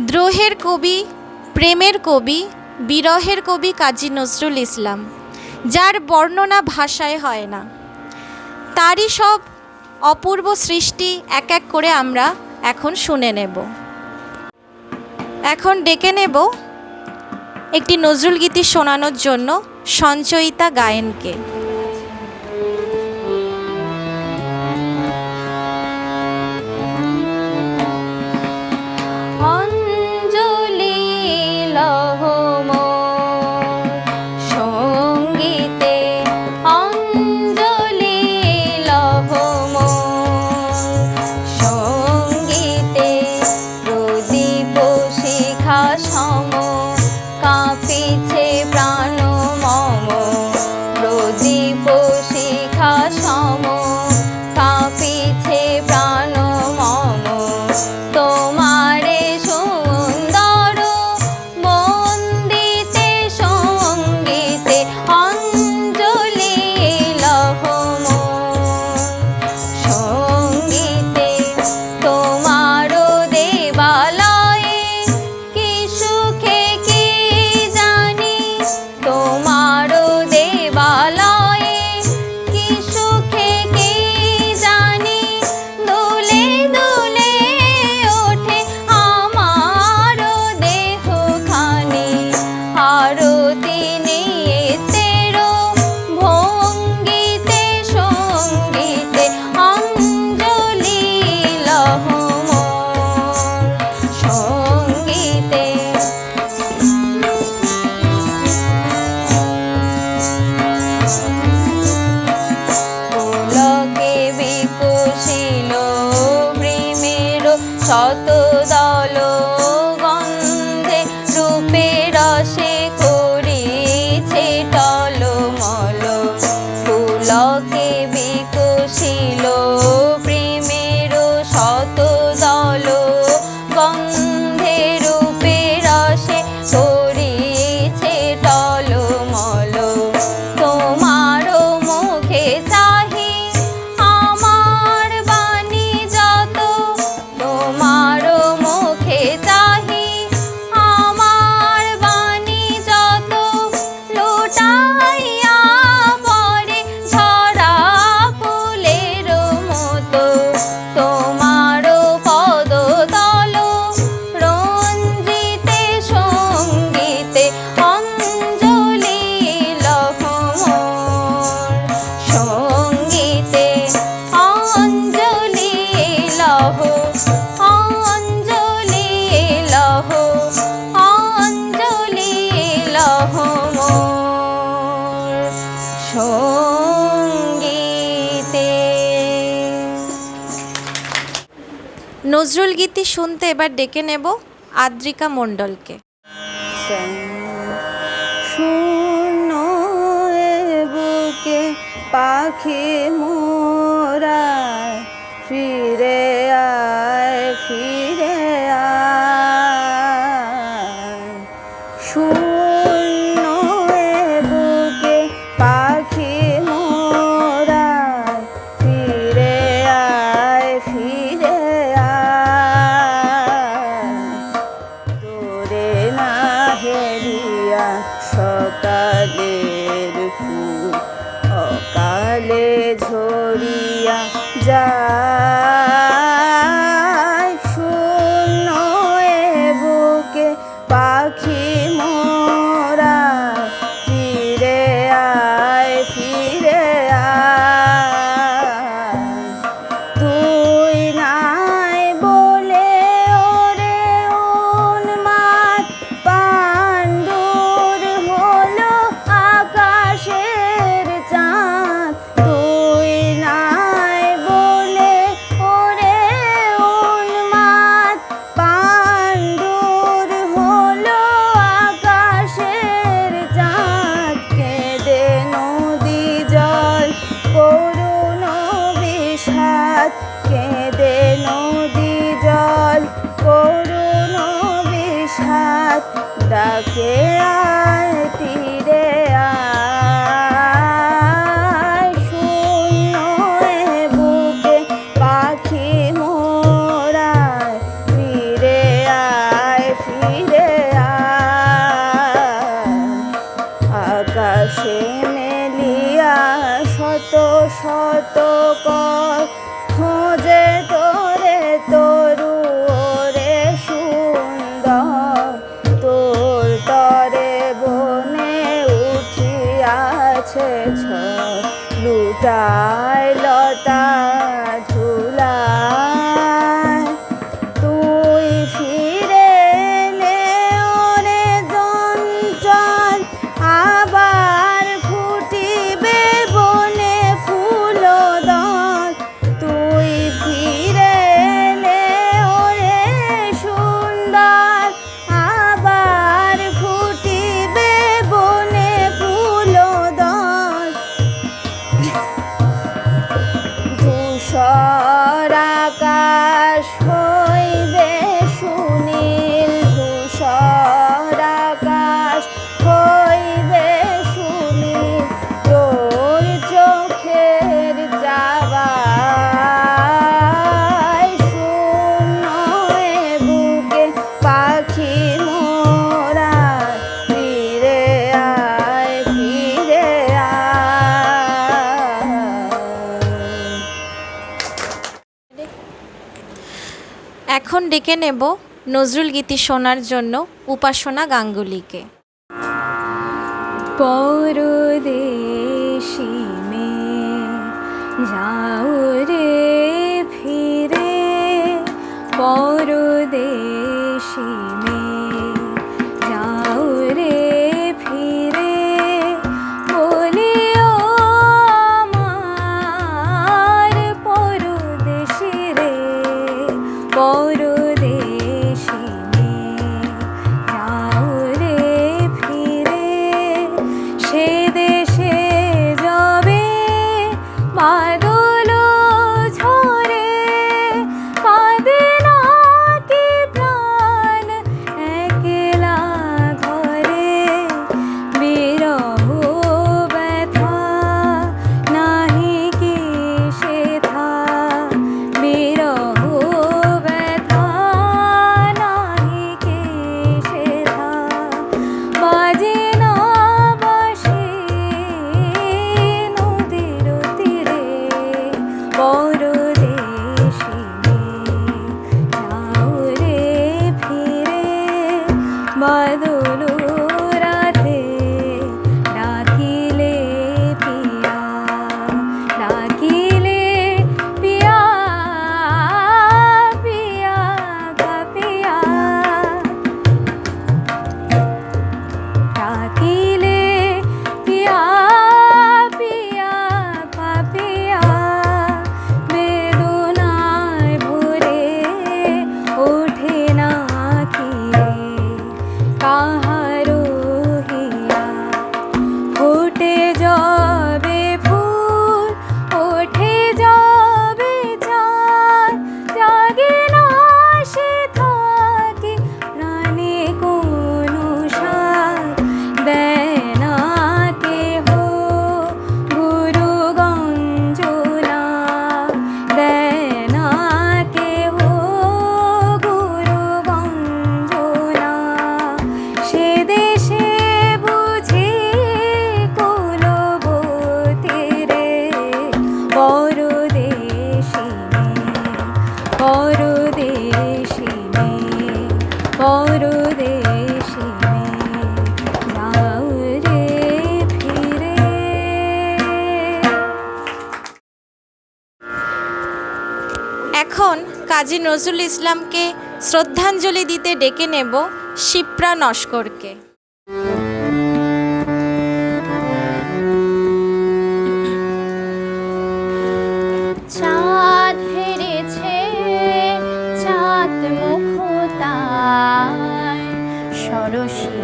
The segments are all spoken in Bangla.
দ্রোহের কবি, প্রেমের কবি, বিরহের কবি কাজী নজরুল ইসলাম, যার বর্ণনা ভাষায় হয় না। তারই সব অপূর্ব সৃষ্টি এক এক করে আমরা এখন শুনে নেব। এখন ডেকে নেব একটি নজরুল গীতি শোনানোর জন্য সঞ্চয়িতা গায়েনকে। শত দল গন্ধে রূপে রসে করিছে টলমল, পুলকে বিকশিল প্রেমের শত দল গন্ধে রূপে রসে করিছে টলমল। তোমার মুখে চাহি আমার বাণী যত, তোমার মুখে চাহি আমার বাণী যত, লুটাইয়া পরে ঝরা ফুলের মতো। তোমার পদতল রঞ্জিতে সঙ্গীতে অঞ্জলি লহমোর, সঙ্গীতে অঞ্জলি লহ, অঞ্জলি লহ, অঞ্জলি লহ মোর সঙ্গীতে। নজরুল গীতি শুনতে এবার ডেকে নেব আদ্রিকা মণ্ডলকে। শূন্য এ বুকে পাখি মোরায়, ফিরে আয় ফিরে আয়। শূন্য এ বুকে পাখি মোরায়, ফিরে আয় ফিরে আয়। তোরে না হেরিয়া সকালের ফুল অকালে ঝরিয়া যায়। শূন্য এ বুকে পাখি মোরা, ফিরে আয় ফিরে আয়। তুই নাই বলে ওরে উন্মাদ পাণ্ডুর হলো আকাশের চাঁদ। তুই নাই বলে ওরে উন্মাদ পাণ্ডুর হলো আকাশের চাঁদ। কেঁদে নদী জল করুণ বিষাদ, কেঁদে নদী জল করুণ বিষাদ। ডাকে আয় তীরে আয়। শূন্য এ বুকে পাখি মোরায়, ফিরে আয় এখন ডেকে নেব নজরুল গীতি শোনার জন্য উপাসনা গাঙ্গুলিকে। পরদেশি মেয়ে যাও রে ফিরে, পরদেশি মেয়ে যাও রে ফিরে, বলিও আমার পরদেশি রে, পরদেশি মেয়ে যাও রে ফিরে, সে দেশে যাবে বাদল ঝরে, কাঁদে না কি প্রাণ একলা ঘরে, বিরহ ব্যথা নাহি কি সেথা, বিরহ ব্যথা নাহি কি সেথা, বাজে না বাঁশি নদীর তীরে, পরদেশি মেয়ে যাও রে ফিরে, বাদল রাতে ডাকিলে পিয়া, ডাকিলে পিয়া, পিয়া পিয়া, ডাকিলে পিয়া পিয়া পাপিয়া, বেদনায় ভরে ওঠে না খিরে, কাহারো হিয়া ফুটে যাবে ফুল, ওঠে যাবে চাঁদ, জাগে না সে থাকি প্রাণে কোনো সাথ, দেয় না কেহ গুরু গঞ্জনা, দেয় না কেহ গুরু গঞ্জনা, সে দেশে বুঝি কুলবতী রে, পরদেশি মেয়ে, পরদেশি মেয়ে, পরদেশি মেয়ে যাও রে ফিরে। এখন কাজী নজরুল ইসলামকে শ্রদ্ধাঞ্জলি দিতে ডেকে নেব শিপ্রা নস্করকে। চাঁদ হেরেছে চাঁদ মুখতায়, সরসী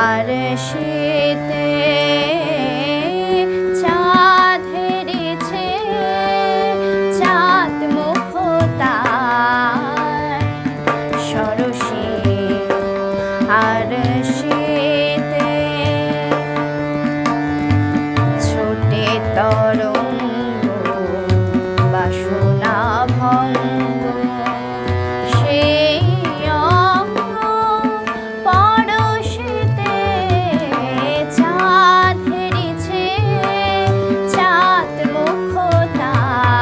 আর শীতে, চাঁদ হেরেছে চাঁদ মুখতায়, সরসী আর শীতে, ছোটে তরঙ্গ বাসনা ভঙ্গ, সেই অঙ্গ পরশিতে, চাঁদ হেরেছে চাঁদ মুখতায়,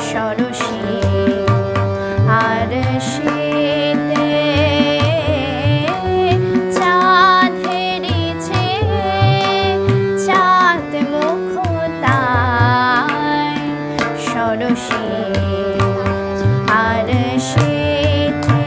সরসী আর শীতে, চাঁদ হেরেছে চাঁদ মুখতায়, সরসী আর শীতে।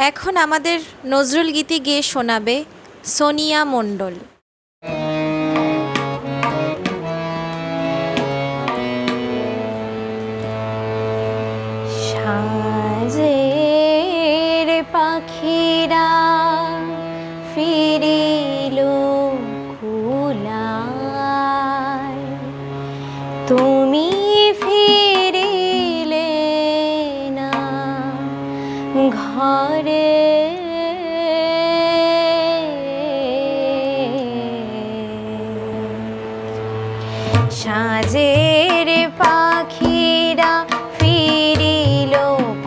এখন আমাদের নজরুল গীতি গেয়ে শোনাবে সোনিয়া মণ্ডল। সাজের পাখিরা ফিরিল কুলায়, তুমি ফিরিলে না ঘরে। সাজের পাখিরা ফিরিল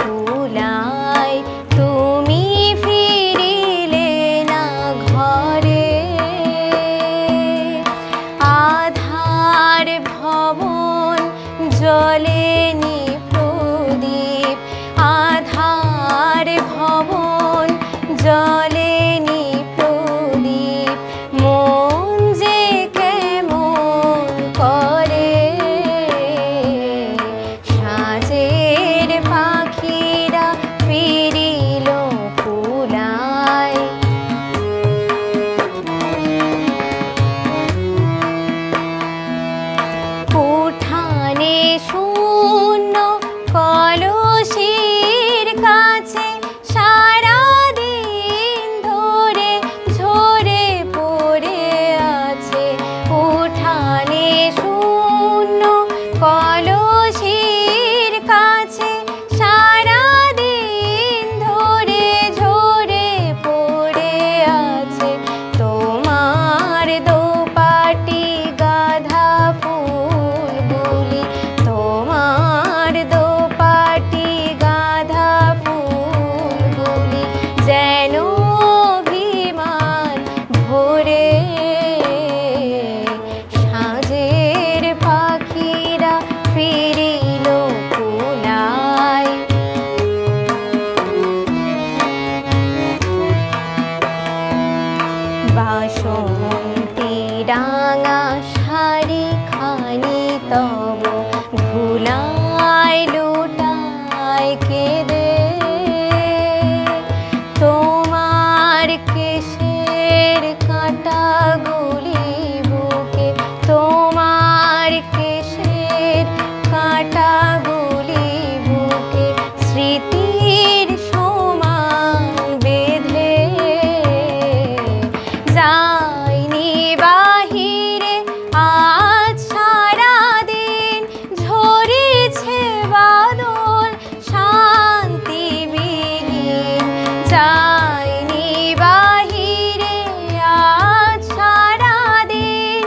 কুলায়, তুমি ফিরিলে না ঘরে। আধার ভবন জ্বলেনি প্রদীপ, আধার ভবন জ্বলেনি প্রদীপ, মন যে কেমন করে। সাজের পাখিরা ফিরিল কুলায়। উঠানে শূন্য কলসির কাছে সারাদিন ধরে ঝরে পড়ে আছে। উঠানে শূন্য কলসির কাছে সারাদিন ধরে ঝরে পড়ে আছে। তোমার দোপাটি গাধা ফুলগুলি, তোমার দোপাটি গাধা ফুলগুলি যেন অভিমান ভরে। সাজের পাখিরা ফিরিল কুলায়। বাসন্তী রাঙা শাড়ি খানি তব ভুলায় লুটায় কেঁদে। তোমার কেশের কাঁটাগুলি বুকে, তোমার কেশের কাঁটাগুলি বুকে স্মৃতির সমান বেঁধে। যাইনি বাহিরে আজ সারাদিন, ঝরেছে বাদল শান্তিবিহীন। যাইনি বাহিরে আজ সারাদিন,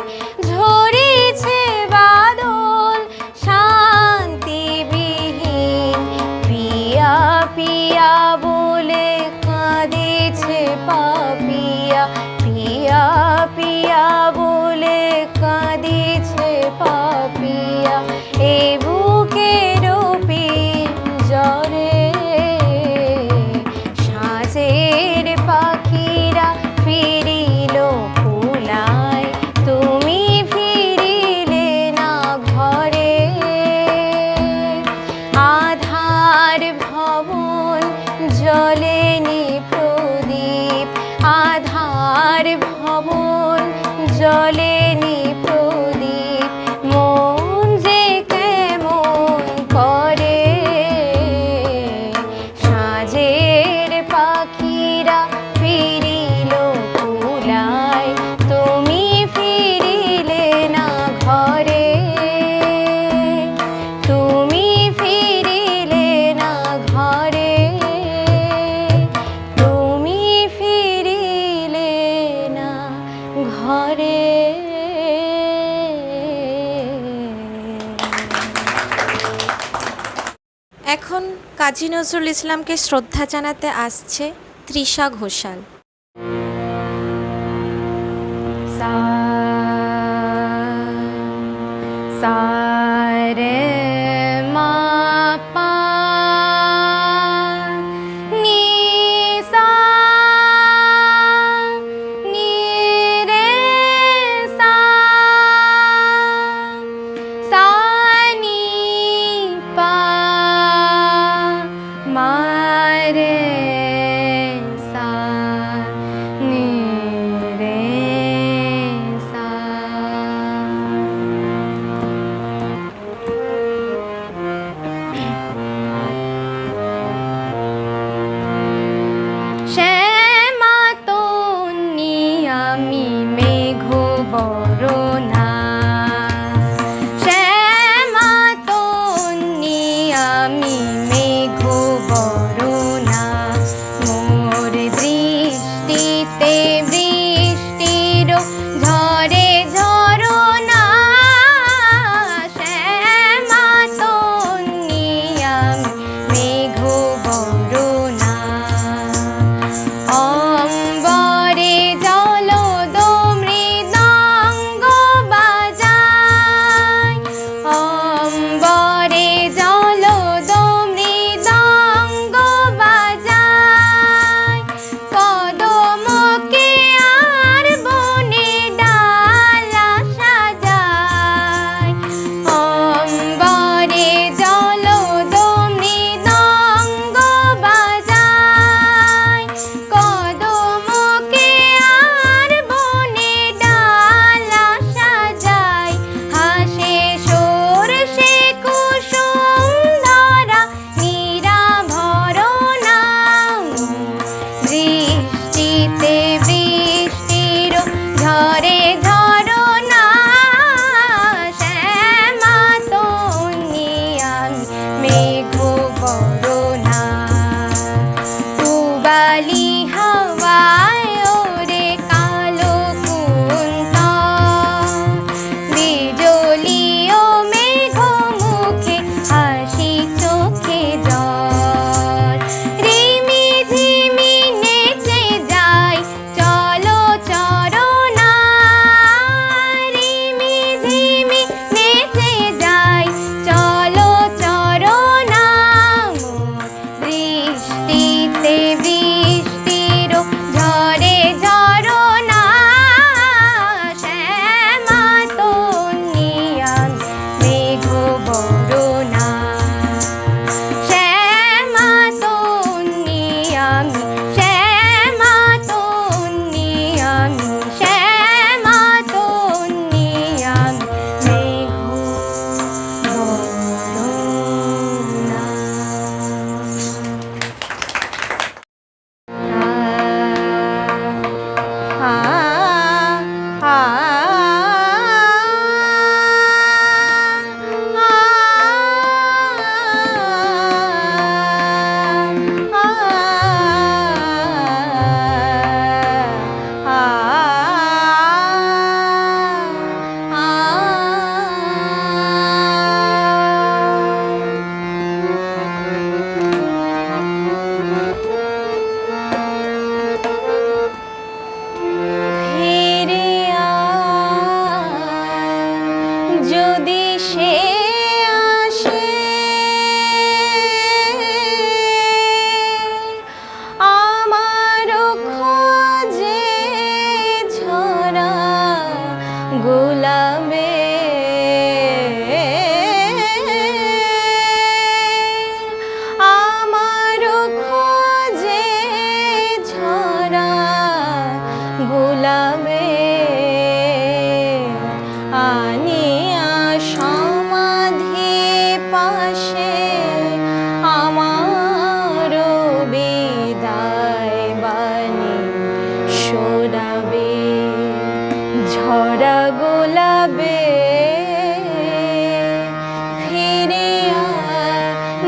ঝরেছে বাদল শান্তিবিহীন। পিয়া পিয়া বলে কাঁদিছে পাপিয়া, পিয়া পিয়া বলে কাঁদিছে পাপিয়া। এ বুকের পিঞ্জরে সাজের পাখিরা ফিরিল কুলায়, তুমি ফিরিলে না ঘরে। আধার ভবন জ্বলেনি প্রদীপ, আধার ভবন জ্বলেনি প্রদীপ, মন যে কেমন করে। সাজের পাখিরা ফিরিল কুলায়, তুমি ফিরিলে না ঘরে। তুমি ফিরিলে না ঘরে, তুমি ফিরিলে না ঘরে। এখন কাজী নজরুল ইসলামকে শ্রদ্ধা জানাতে আসছে তৃষা ঘোষাল। सा सा रे मा पा नी सा नी रे सा सा नी पा मा रे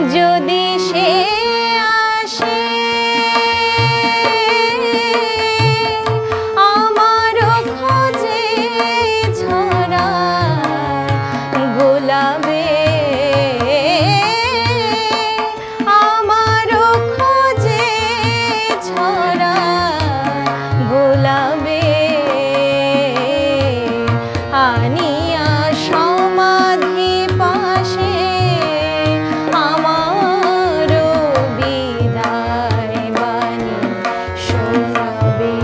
যদি সে আসে আমারও খোঁজে ঝরা গোলাপে, আমারও খোঁজে ঝরা গোলাপে আনিয়া সমাধি পাশে আমারও বিদায় বাণী শোনাবে।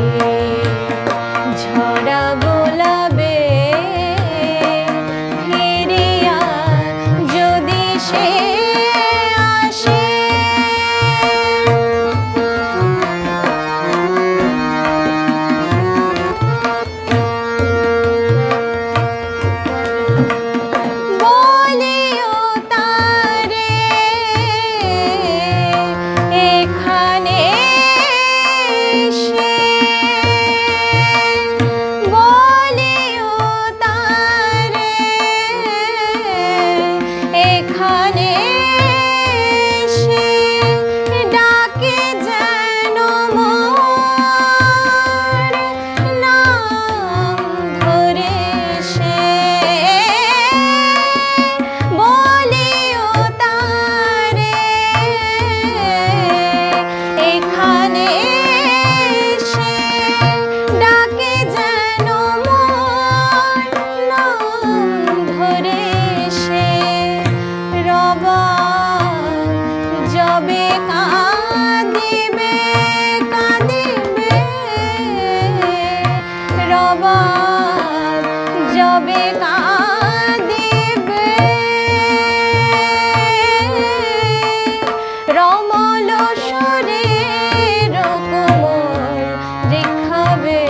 ঝরা গোলাপে ফিরিয়া যদি সে আসে বলিও তারে এখানে এসে, বলিও তারে এখানে এসে ডাকে যেন মোর নাম ধরে সে, বলিও তারে এখানে এসে ডাকে যেন মোর নাম ধরে সে। রবা যবে কাঁদিবে কাঁদিবে, রবা যবে কাঁদিবে রমল শরীর কোমল রেখাবে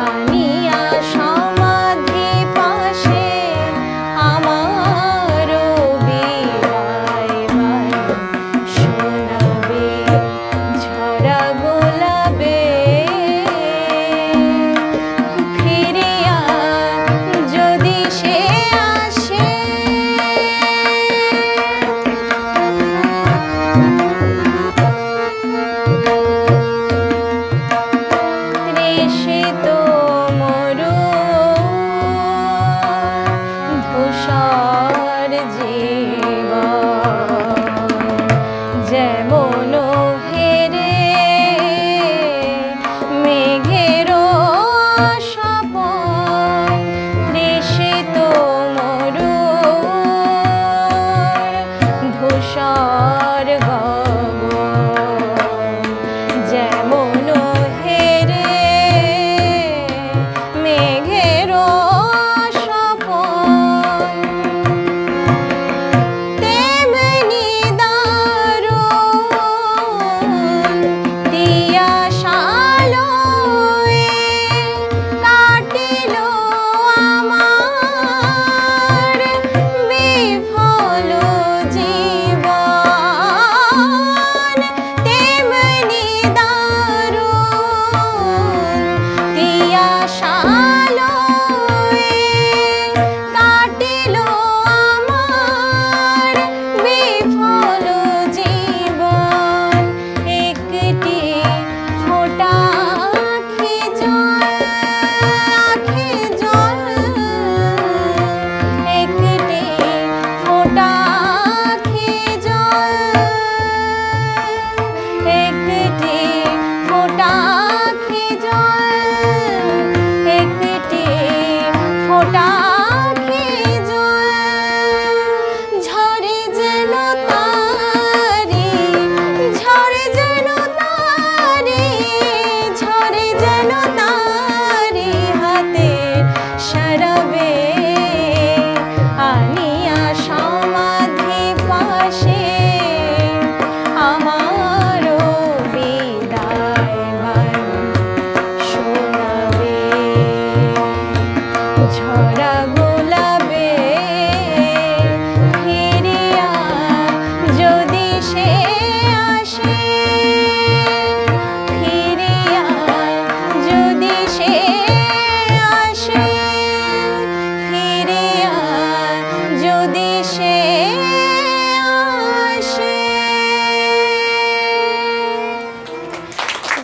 আনিয়া সমাধি পাশে আমারও বিদায় বাণী শোনাবে। ঝরা গোলাপে ফিরিয়া যদি সে আসে তৃষিত মরু ধূসর জীবন যেমন হেরে মেঘের স্বপন। তৃষিত মরু ধূসর গগন যেমন হেরে মেঘের স্বপন, তেমনি দারুণ তিয়াশালয়ে কাটিল আমার বিফল জীবন। তেমনি দারুণ তিয়াশালয়ে কাটিল আমার বিফল জীবন। একটি ফোঁটা আখি জল, একটি ফোঁটা আখি জল, একটি ফোঁটা আখি জল, একটি ফোঁটা আখি জল ঝরে যেন তারি, ঝরে যেন তারি, ঝরে যেন তারি হাতের শরাবে আনিয়া সমাধি পাশে আমারও বিদায় বাণী শোনাবে। ঝরা গোলাপে ফিরিয়া যদি সে